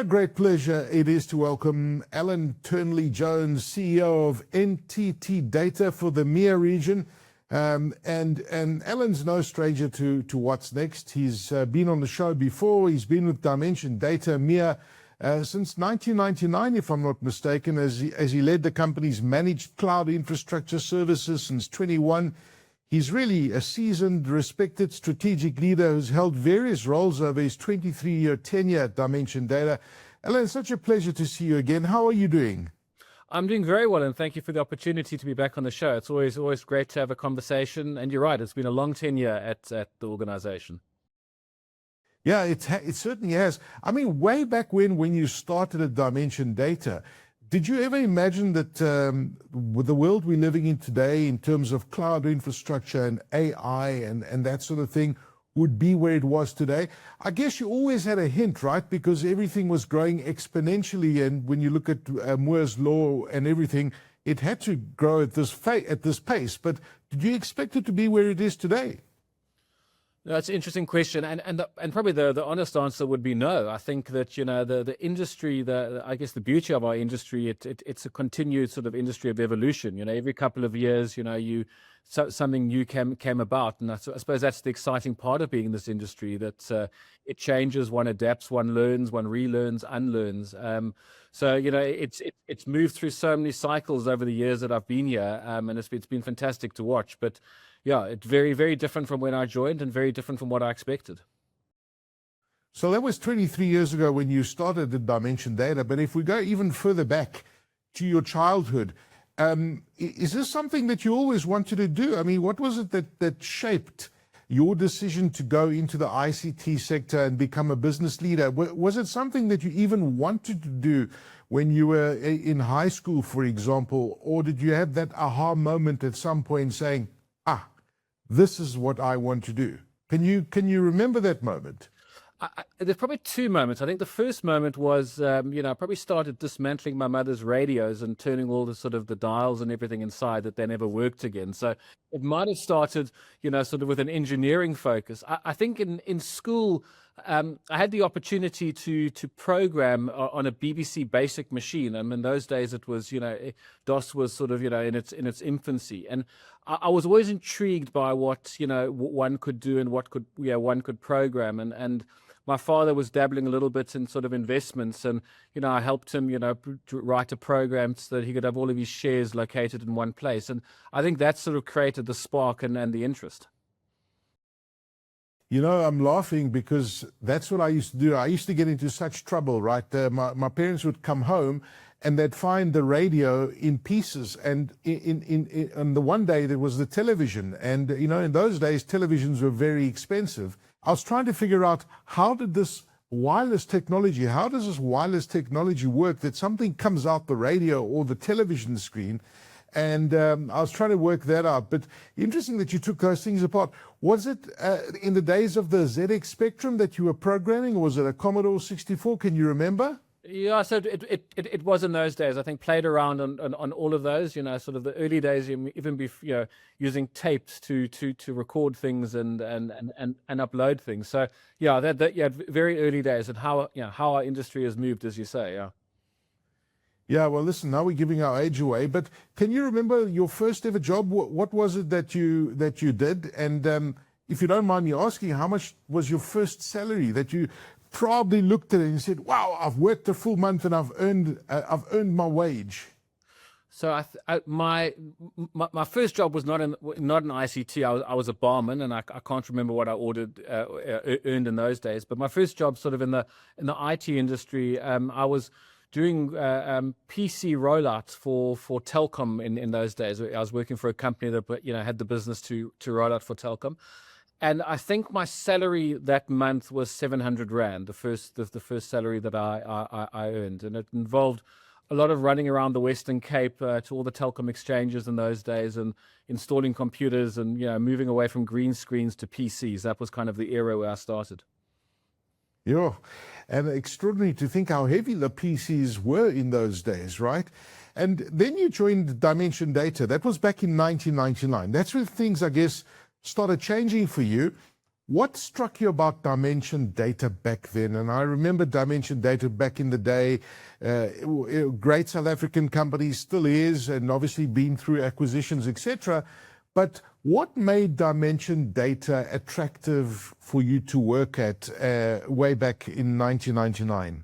a great pleasure it is to welcome Alan Turnley-Jones, CEO of NTT DATA for the MEA region. And Alan's no stranger to what's next. He's been on the show before. He's been with DATA MEA since 1999, if I'm not mistaken, as he led the company's managed cloud infrastructure services since 21. He's really a seasoned, respected strategic leader who's held various roles over his 23-year tenure at Data. Alan, such a pleasure to see you again. How are you doing? I'm doing very well, and thank you for the opportunity to be back on the show. It's always great to have a conversation, and you're right, it's been a long tenure at the organization. Yeah, it certainly has. I mean, way back when you started at Data, did you ever imagine that with the world we're living in today in terms of cloud infrastructure and AI and that sort of thing would be where it was today? I guess you always had a hint, right? Because everything was growing exponentially, and when you look at Moore's law and everything, it had to grow at this pace. But did you expect it to be where it is today? That's an interesting question, and probably the honest answer would be no. I think that, you know, the industry, I guess the beauty of our industry, it's a continued sort of industry of evolution. You know, every couple of years, you know, something new came about, and I suppose that's the exciting part of being in this industry, that it changes, one adapts, one learns, one relearns, unlearns. So, you know, it's moved through so many cycles over the years that I've been here, and it's been fantastic to watch. But yeah, it's very, very different from when I joined and very different from what I expected. So that was 23 years ago when you started at Data. But if we go even further back to your childhood, is this something that you always wanted to do? I mean, what was it that shaped your decision to go into the ICT sector and become a business leader? Was it something that you even wanted to do when you were in high school, for example? Or did you have that aha moment at some point saying, this is what I want to do? Can you remember that moment? There's probably two moments. I think the first moment was, you know, I probably started dismantling my mother's radios and turning all the sort of the dials and everything inside that they never worked again. So it might have started, you know, sort of with an engineering focus. I think in school, I had the opportunity to program on a BBC Basic machine. In those days it was, you know, DOS was sort of, you know, in its infancy, and I was always intrigued by what, you know, one could do and what one could program, and my father was dabbling a little bit in sort of investments, and, you know, I helped him, you know, to write a program so that he could have all of his shares located in one place, and I think that sort of created the spark and the interest. You know, I'm laughing because that's what I used to do. I used to get into such trouble, right? My parents would come home and they'd find the radio in pieces. And on the one day there was the television. And, you know, in those days, televisions were very expensive. I was trying to figure out, how does this wireless technology work, that something comes out the radio or the television screen? And I was trying to work that out. But interesting that you took those things apart. Was it in the days of the ZX Spectrum that you were programming, or was it a Commodore 64? Can you remember? Yeah, so it was in those days. I think played around on all of those, you know, sort of the early days, even you know, using tapes to record things and upload things. So yeah, yeah, very early days, and how, you know, how our industry has moved, as you say. Yeah. Yeah, well, listen, now we're giving our age away, but can you remember your first ever job? What was it that you did? And if you don't mind me asking, how much was your first salary that you probably looked at it and said, wow, I've worked a full month and I've earned my wage? So my first job was not in ICT. I was a barman, and I can't remember what I earned in those days. But my first job, sort of in the IT industry, I was doing PC rollouts for Telkom in those days. I was working for a company that, you know, had the business to roll out for Telkom, and I think my salary that month was 700 Rand, the first salary that I earned, and it involved a lot of running around the Western Cape to all the Telkom exchanges in those days, and installing computers, and, you know, moving away from green screens to PCs. That was kind of the era where I started. Yeah, and extraordinary to think how heavy the PCs were in those days, right? And then you joined Data. That was back in 1999. That's when things, I guess, started changing for you. What struck you about Dimension Data back then? And I remember Dimension Data back in the day, great South African company, still is, and obviously been through acquisitions, etc. But what made Dimension Data attractive for you to work at way back in 1999?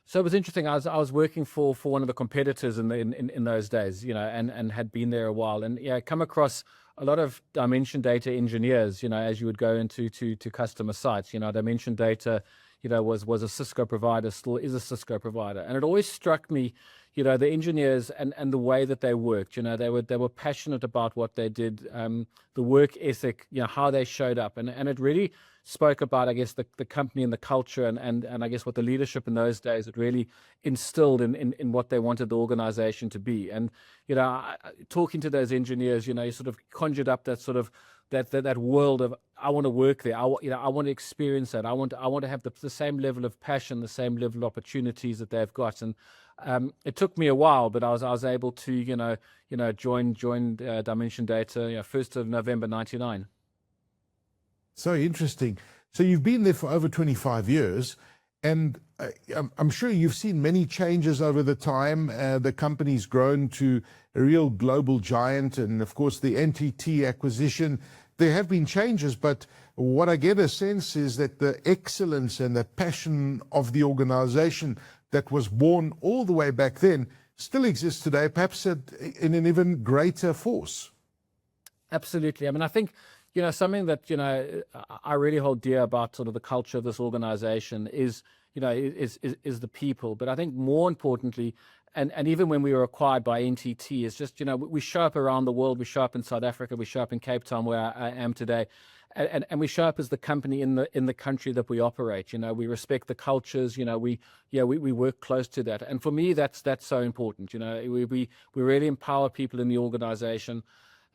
So it was interesting. I was working for one of the competitors in those days, and had been there a while, and come across a lot of Dimension Data engineers, as you would go into to customer sites. Dimension Data, was a Cisco provider, still is a Cisco provider, and it always struck me, the engineers and the way that they worked. They were passionate about what they did, the work ethic, how they showed up, and it really spoke about, I guess, the company and the culture, and I guess what the leadership in those days had really instilled in what they wanted the organization to be. And talking to those engineers, you sort of conjured up that sort of that world of, I want to work there. I want to experience that. I want to have the same level of passion, the same level of opportunities that they've got. And it took me a while, but I was able to join Dimension Data 1st of November 99. So interesting. So you've been there for over 25 years, and I'm sure you've seen many changes over the time. The company's grown to a real global giant, and of course the NTT acquisition. There have been changes, but what I get a sense is that the excellence and the passion of the organization that was born all the way back then still exists today, perhaps in an even greater force. Absolutely. I mean, I think something that I really hold dear about sort of the culture of this organization is the people. But I think more importantly, and even when we were acquired by NTT, is just we show up around the world. We show up in South Africa. We show up in Cape Town, where I am today, and we show up as the company in the country that we operate. We respect the cultures. We work close to that. And for me, that's so important. We really empower people in the organization.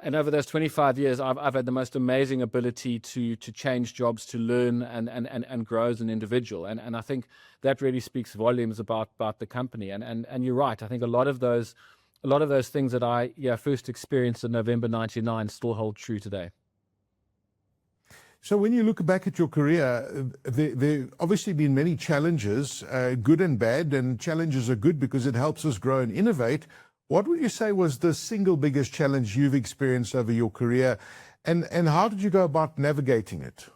And over those 25 years, I've had the most amazing ability to change jobs, to learn and grow as an individual. And I think that really speaks volumes about the company. And you're right. I think a lot of those things that I first experienced in November 99 still hold true today. So when you look back at your career, there obviously been many challenges, good and bad, and challenges are good because it helps us grow and innovate. What would you say was the single biggest challenge you've experienced over your career, and how did you go about navigating it?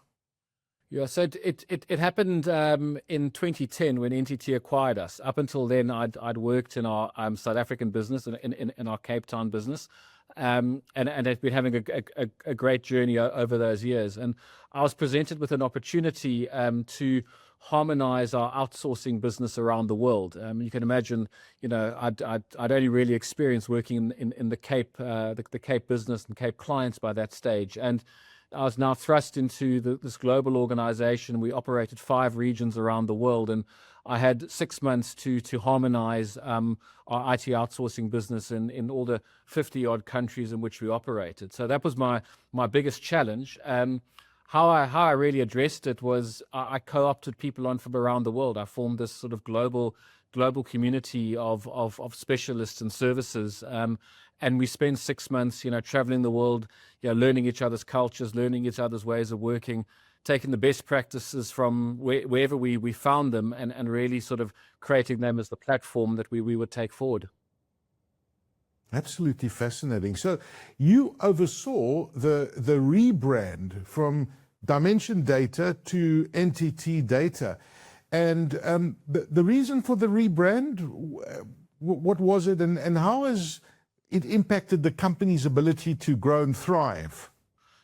Yeah, so it happened in 2010 when NTT acquired us. Up until then, I'd worked in our South African business, in our Cape Town business, and had been having a great journey over those years. And I was presented with an opportunity to harmonize our outsourcing business around the world. You can imagine, I'd only really experienced working in the Cape, the Cape business and Cape clients by that stage, and I was now thrust into this global organization. We operated 5 regions around the world, and I had 6 months to harmonize our IT outsourcing business in all the 50-odd countries in which we operated. So that was my biggest challenge. How I really addressed it was I co-opted people on from around the world. I formed this sort of global community of specialists and services, and we spent 6 months, traveling the world, learning each other's cultures, learning each other's ways of working, taking the best practices from wherever we found them, and really sort of creating them as the platform that we would take forward. Absolutely fascinating. So you oversaw the rebrand from Dimension Data to NTT Data. And the reason for the rebrand, what was it, and how has it impacted the company's ability to grow and thrive?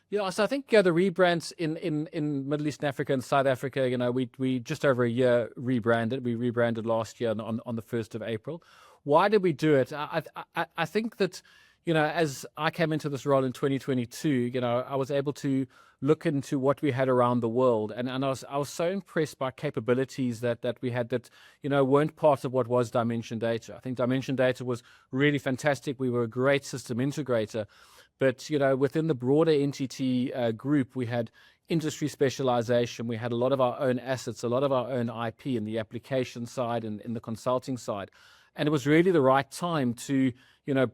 Yeah, so I think the rebrands in Middle East and Africa and South Africa, we just over a year rebranded. We rebranded last year on the 1st of April. Why did we do it? I think that, as I came into this role in 2022, I was able to look into what we had around the world, and I was so impressed by capabilities that we had that weren't part of what was Dimension Data. I think Dimension Data was really fantastic. We were a great system integrator, but within the broader NTT group, we had industry specialization. We had a lot of our own assets, a lot of our own IP in the application side and in the consulting side. And it was really the right time to,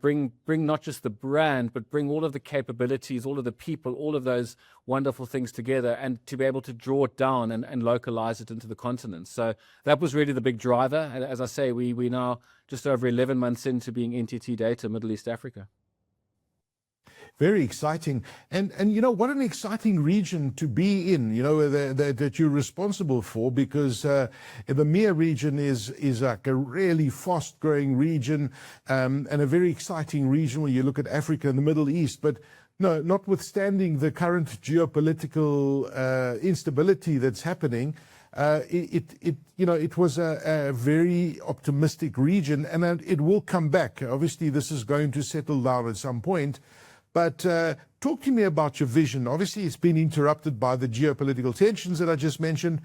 bring not just the brand, but bring all of the capabilities, all of the people, all of those wonderful things together, and to be able to draw it down and localize it into the continent. So that was really the big driver. And as I say, we now just over 11 months into being NTT Data Middle East Africa. Very exciting. And what an exciting region to be in, that you're responsible for, because the MEA region is like a really fast growing region, and a very exciting region when you look at Africa and the Middle East. But no, notwithstanding the current geopolitical instability that's happening, it was a very optimistic region, and it will come back. Obviously, this is going to settle down at some point. But talk to me about your vision. Obviously, it's been interrupted by the geopolitical tensions that I just mentioned,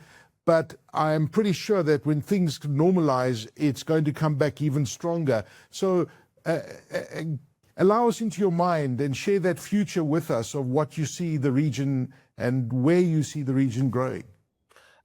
but I'm pretty sure that when things normalize, it's going to come back even stronger. So allow us into your mind and share that future with us of what you see the region and where you see the region growing.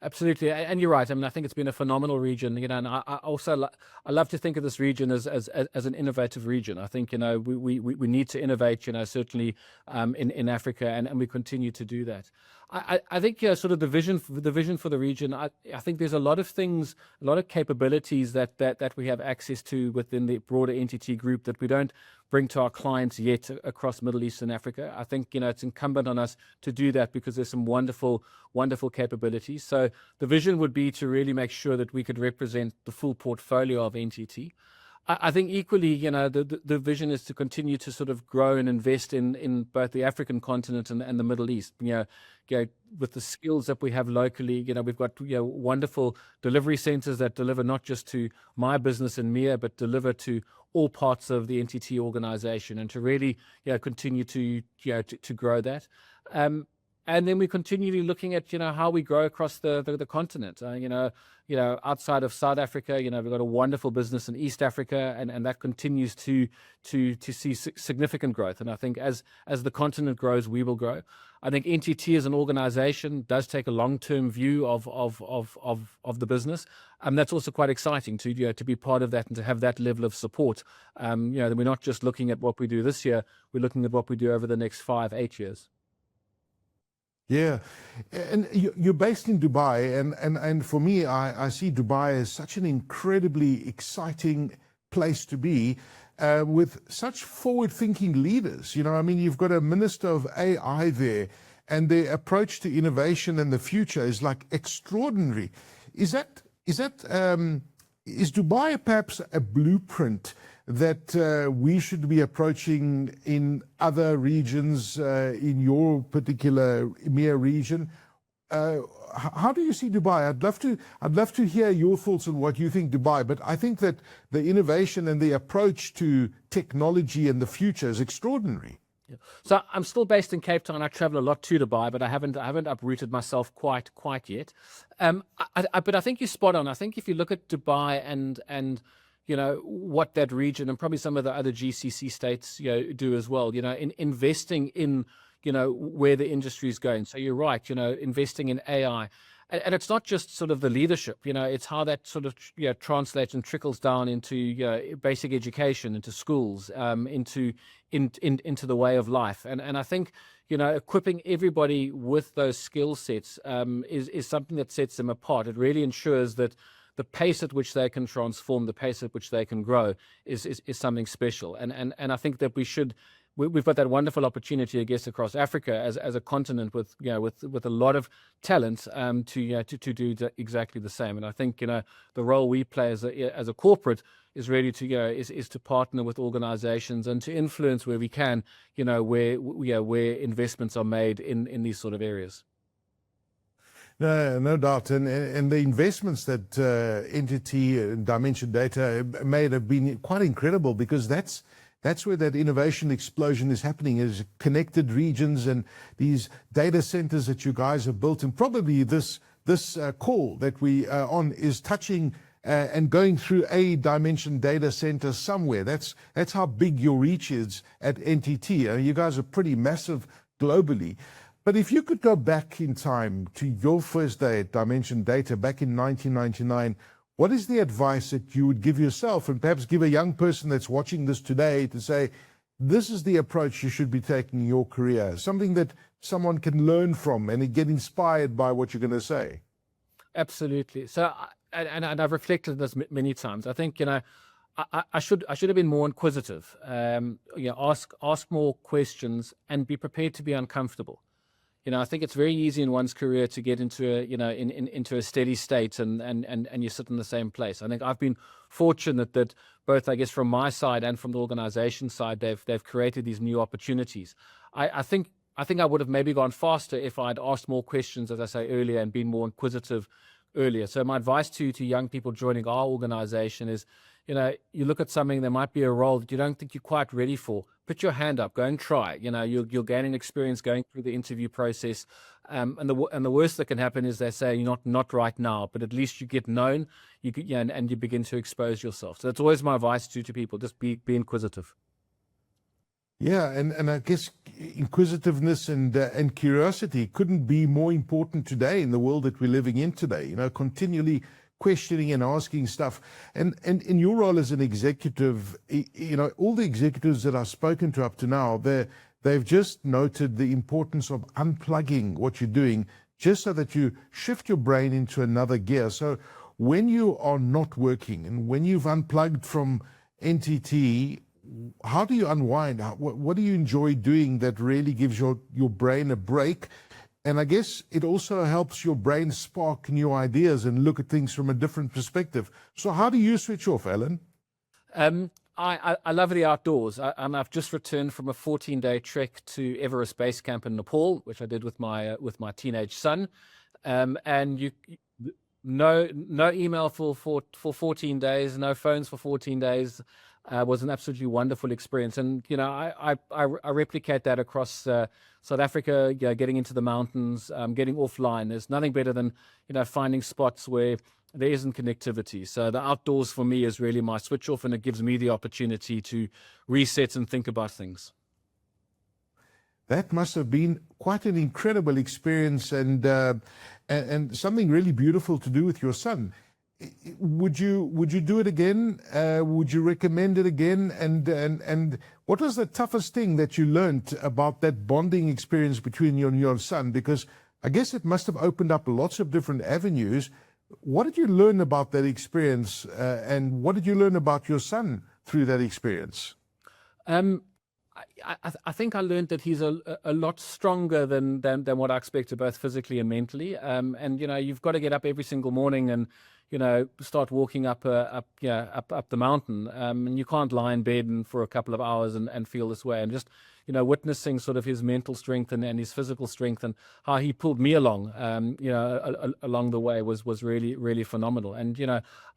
Absolutely, and you're right. I mean, I think it's been a phenomenal region, and I also I love to think of this region as an innovative region. I think we need to innovate, certainly in Africa, and we continue to do that. I think sort of the vision for the region. I think there's a lot of things, a lot of capabilities that we have access to within the broader NTT group that we don't bring to our clients yet across Middle East and Africa. I think it's incumbent on us to do that because there's some wonderful capabilities. So the vision would be to really make sure that we could represent the full portfolio of NTT. I think equally, the vision is to continue to sort of grow and invest in both the African continent and the Middle East. With the skills that we have locally, we've got wonderful delivery centers that deliver not just to my business in MEA, but deliver to all parts of the NTT organization, and to really continue to grow that. And then we're continually looking at how we grow across the continent. Outside of South Africa, we've got a wonderful business in East Africa, and that continues to see significant growth. And I think as the continent grows, we will grow. I think NTT as an organization does take a long-term view of the business, and that's also quite exciting to be part of that and to have that level of support. We're not just looking at what we do this year; we're looking at what we do over the next 5-8 years. Yeah, and you're based in Dubai, and for me, I see Dubai as such an incredibly exciting place to be, with such forward-thinking leaders. You've got a minister of AI there, and their approach to innovation and the future is like extraordinary. Is Dubai perhaps a blueprint that we should be approaching in other regions, in your particular MEA region? How do you see Dubai? I'd love to hear your thoughts on what you think Dubai, but I think that the innovation and the approach to technology and the future is extraordinary. Yeah. So I'm still based in Cape Town. I travel a lot to Dubai, but I haven't uprooted myself quite yet. But I think you're spot on. I think if you look at Dubai and what that region and probably some of the other GCC states do as well, in investing in where the industry is going. So you're right, investing in AI. And it's not just sort of the leadership, it's how that sort of translates and trickles down into basic education, into schools, into the way of life. And I think equipping everybody with those skill sets is something that sets them apart. It really ensures that the pace at which they can transform, the pace at which they can grow is something special. And I think that we've got that wonderful opportunity, I guess, across Africa as a continent with a lot of talent to do exactly the same. And I think the role we play as a corporate is really is to partner with organizations and to influence where we can, where investments are made in these sort of areas. No doubt. And the investments that NTT and Dimension Data made have been quite incredible, because that's where that innovation explosion is happening, is connected regions and these data centers that you guys have built. And probably this call that we are on is touching and going through a Dimension data center somewhere. That's how big your reach is at NTT. You guys are pretty massive globally. But if you could go back in time to your first day at Dimension Data back in 1999, what is the advice that you would give yourself and perhaps give a young person that's watching this today to say, this is the approach you should be taking in your career, something that someone can learn from and get inspired by what you're going to say? Absolutely. So, and I've reflected on this many times. I think, I should have been more inquisitive. Ask more questions and be prepared to be uncomfortable. I think it's very easy in one's career to get into into a steady state and you sit in the same place. I think I've been fortunate that both, I guess, from my side and from the organization side, they've created these new opportunities. I think I would have maybe gone faster if I'd asked more questions, as I say earlier, and been more inquisitive earlier. So my advice to young people joining our organization is, you look at something, there might be a role that you don't think you're quite ready for. Put your hand up, go and try. You'll gain an experience going through the interview process. And the worst that can happen is they say, you're not right now, but at least you get known, and you begin to expose yourself. So that's always my advice to people, just be inquisitive. Yeah, and I guess inquisitiveness and curiosity couldn't be more important today in the world that we're living in today. Continually questioning and asking stuff. And in your role as an executive, all the executives that I've spoken to up to now, they've just noted the importance of unplugging what you're doing, just so that you shift your brain into another gear. So when you are not working and when you've unplugged from NTT, how do you unwind? What do you enjoy doing that really gives your brain a break? And I guess it also helps your brain spark new ideas and look at things from a different perspective. So how do you switch off, Alan? I love the outdoors. I've just returned from a 14-day trek to Everest Base Camp in Nepal, which I did with my teenage son. And no email for 14 days, no phones for 14 days. Was an absolutely wonderful experience. And, I replicate that across South Africa, getting into the mountains, getting offline. There's nothing better than, finding spots where there isn't connectivity. So the outdoors for me is really my switch off, and it gives me the opportunity to reset and think about things. That must have been quite an incredible experience and something really beautiful to do with your son. Would you do it again? Would you recommend it again? And what was the toughest thing that you learned about that bonding experience between you and your son? Because I guess it must have opened up lots of different avenues. What did you learn about that experience, and what did you learn about your son through that experience? I think I learned that he's a lot stronger than what I expected, both physically and mentally. And you've got to get up every single morning and start walking up the mountain. And you can't lie in bed and for a couple of hours and feel this way. And just witnessing sort of his mental strength and his physical strength and how he pulled me along, along the way was really, really phenomenal. And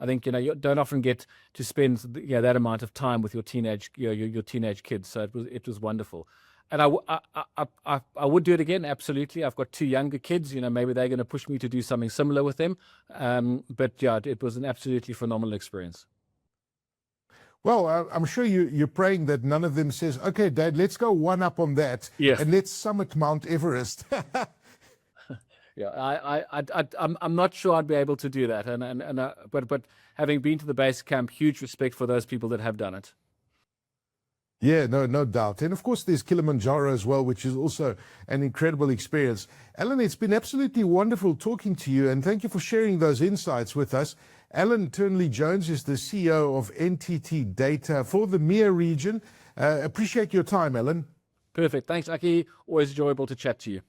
I think you don't often get to spend that amount of time with your teenage your teenage kids. So it was wonderful. And I would do it again, absolutely. I've got two younger kids, maybe they're going to push me to do something similar with them. But yeah, it was an absolutely phenomenal experience. Well, I'm sure you're praying that none of them says, okay, Dad, let's go one up on that, Yes. And let's summit Mount Everest. Yeah, I'm not sure I'd be able to do that. But having been to the base camp, huge respect for those people that have done it. Yeah, no doubt. And of course, there's Kilimanjaro as well, which is also an incredible experience. Alan, it's been absolutely wonderful talking to you, and thank you for sharing those insights with us. Alan Turnley-Jones is the CEO of NTT Data for the MEA region. Appreciate your time, Alan. Perfect. Thanks, Aki. Always enjoyable to chat to you.